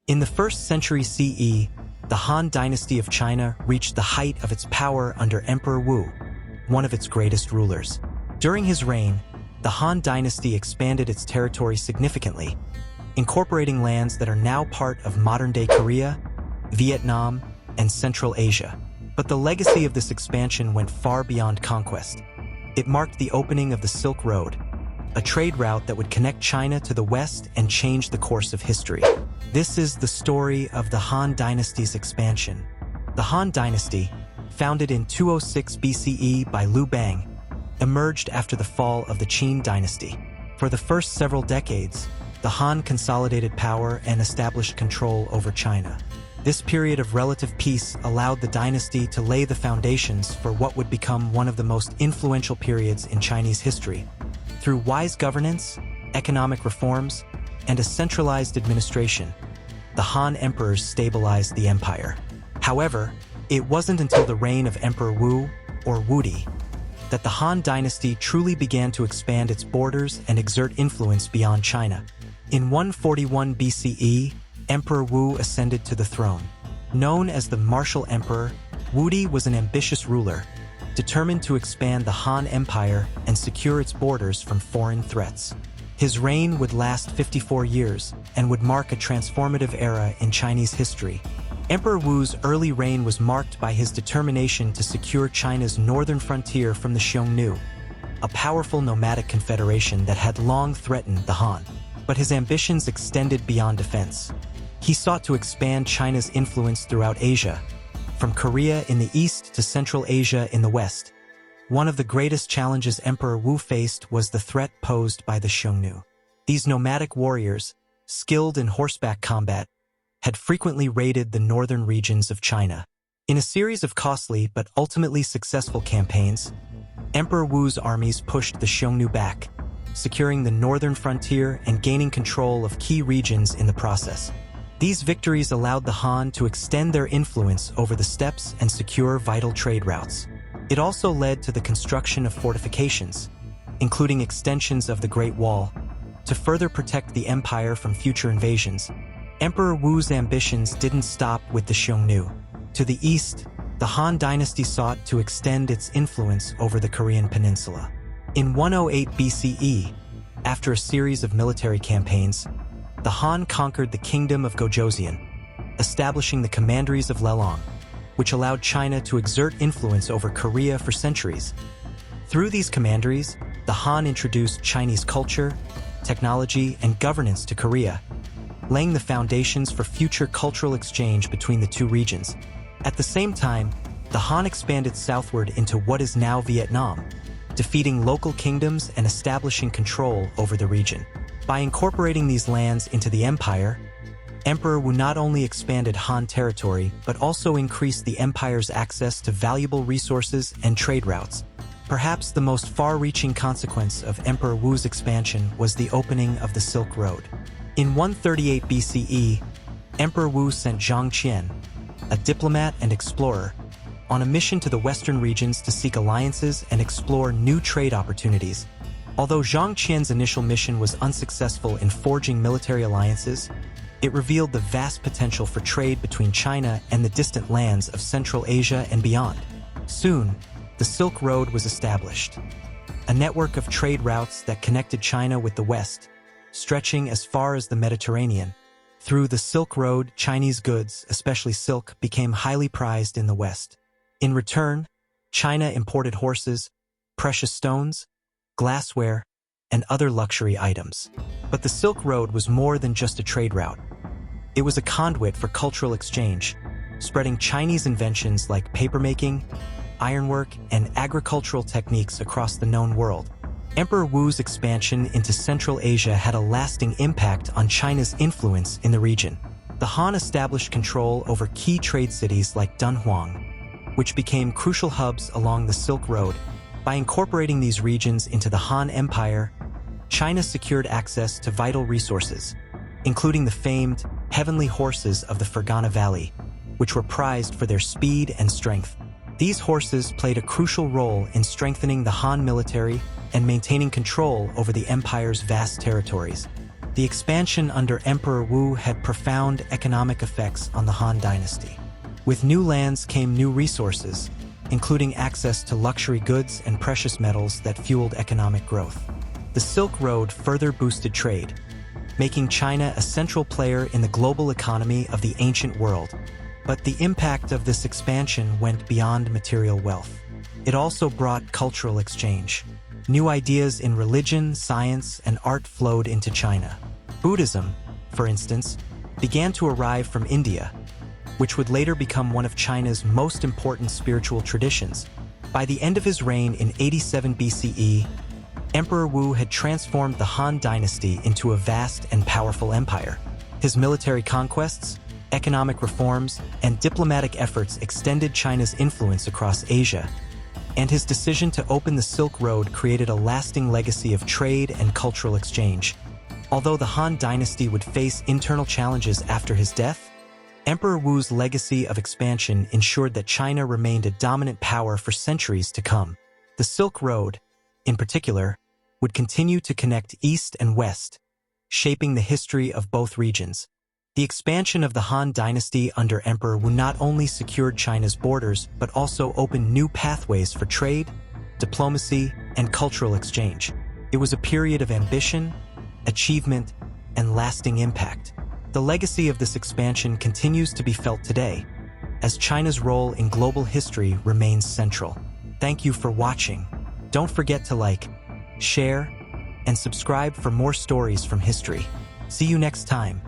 In the 1st century CE, the Han Dynasty of China reached the height of its power under Emperor Wu, one of its greatest rulers. During his reign, the Han Dynasty expanded its territory significantly, incorporating lands that are now part of modern-day Korea, Vietnam, and Central Asia. But the legacy of this expansion went far beyond conquest. It marked the opening of the Silk Road, a trade route that would connect China to the West and change the course of history. This is the story of the Han Dynasty's expansion. The Han Dynasty, founded in 206 BCE by Liu Bang, emerged after the fall of the Qin dynasty. For the first several decades, the Han consolidated power and established control over China. This period of relative peace allowed the dynasty to lay the foundations for what would become one of the most influential periods in Chinese history. Through wise governance, economic reforms, and a centralized administration, the Han emperors stabilized the empire. However, it wasn't until the reign of Emperor Wu, or Wudi, that the Han dynasty truly began to expand its borders and exert influence beyond China. In 141 BCE, Emperor Wu ascended to the throne. Known as the Martial Emperor, Wudi was an ambitious ruler, determined to expand the Han Empire and secure its borders from foreign threats. His reign would last 54 years and would mark a transformative era in Chinese history. Emperor Wu's early reign was marked by his determination to secure China's northern frontier from the Xiongnu, a powerful nomadic confederation that had long threatened the Han. But his ambitions extended beyond defense. He sought to expand China's influence throughout Asia, from Korea in the east to Central Asia in the west. One of the greatest challenges Emperor Wu faced was the threat posed by the Xiongnu. These nomadic warriors, skilled in horseback combat, had frequently raided the northern regions of China. In a series of costly but ultimately successful campaigns, Emperor Wu's armies pushed the Xiongnu back, securing the northern frontier and gaining control of key regions in the process. These victories allowed the Han to extend their influence over the steppes and secure vital trade routes. It also led to the construction of fortifications, including extensions of the Great Wall, to further protect the empire from future invasions. Emperor Wu's ambitions didn't stop with the Xiongnu. To the east, the Han dynasty sought to extend its influence over the Korean peninsula. In 108 BCE, after a series of military campaigns, the Han conquered the kingdom of Gojoseon, establishing the commanderies of Lelong, which allowed China to exert influence over Korea for centuries. Through these commanderies, the Han introduced Chinese culture, technology, and governance to Korea, laying the foundations for future cultural exchange between the two regions. At the same time, the Han expanded southward into what is now Vietnam, defeating local kingdoms and establishing control over the region. By incorporating these lands into the empire, Emperor Wu not only expanded Han territory, but also increased the empire's access to valuable resources and trade routes. Perhaps the most far-reaching consequence of Emperor Wu's expansion was the opening of the Silk Road. In 138 BCE, Emperor Wu sent Zhang Qian, a diplomat and explorer, on a mission to the western regions to seek alliances and explore new trade opportunities. Although Zhang Qian's initial mission was unsuccessful in forging military alliances, it revealed the vast potential for trade between China and the distant lands of Central Asia and beyond. Soon, the Silk Road was established, a network of trade routes that connected China with the West, stretching as far as the Mediterranean. Through the Silk Road, Chinese goods, especially silk, became highly prized in the West. In return, China imported horses, precious stones, glassware, and other luxury items. But the Silk Road was more than just a trade route. It was a conduit for cultural exchange, spreading Chinese inventions like papermaking, ironwork, and agricultural techniques across the known world. Emperor Wu's expansion into Central Asia had a lasting impact on China's influence in the region. The Han established control over key trade cities like Dunhuang, which became crucial hubs along the Silk Road. By incorporating these regions into the Han Empire, China secured access to vital resources, including the famed heavenly horses of the Fergana Valley, which were prized for their speed and strength. These horses played a crucial role in strengthening the Han military and maintaining control over the empire's vast territories. The expansion under Emperor Wu had profound economic effects on the Han Dynasty. With new lands came new resources, including access to luxury goods and precious metals that fueled economic growth. The Silk Road further boosted trade, making China a central player in the global economy of the ancient world. But the impact of this expansion went beyond material wealth. It also brought cultural exchange. New ideas in religion, science, and art flowed into China. Buddhism, for instance, began to arrive from India, which would later become one of China's most important spiritual traditions. By the end of his reign in 87 BCE, Emperor Wu had transformed the Han Dynasty into a vast and powerful empire. His military conquests, economic reforms, and diplomatic efforts extended China's influence across Asia, and his decision to open the Silk Road created a lasting legacy of trade and cultural exchange. Although the Han Dynasty would face internal challenges after his death, Emperor Wu's legacy of expansion ensured that China remained a dominant power for centuries to come. The Silk Road, in particular, would continue to connect East and West, shaping the history of both regions. The expansion of the Han Dynasty under Emperor Wu not only secured China's borders, but also opened new pathways for trade, diplomacy, and cultural exchange. It was a period of ambition, achievement, and lasting impact. The legacy of this expansion continues to be felt today, as China's role in global history remains central. Thank you for watching. Don't forget to like, share, and subscribe for more stories from history. See you next time.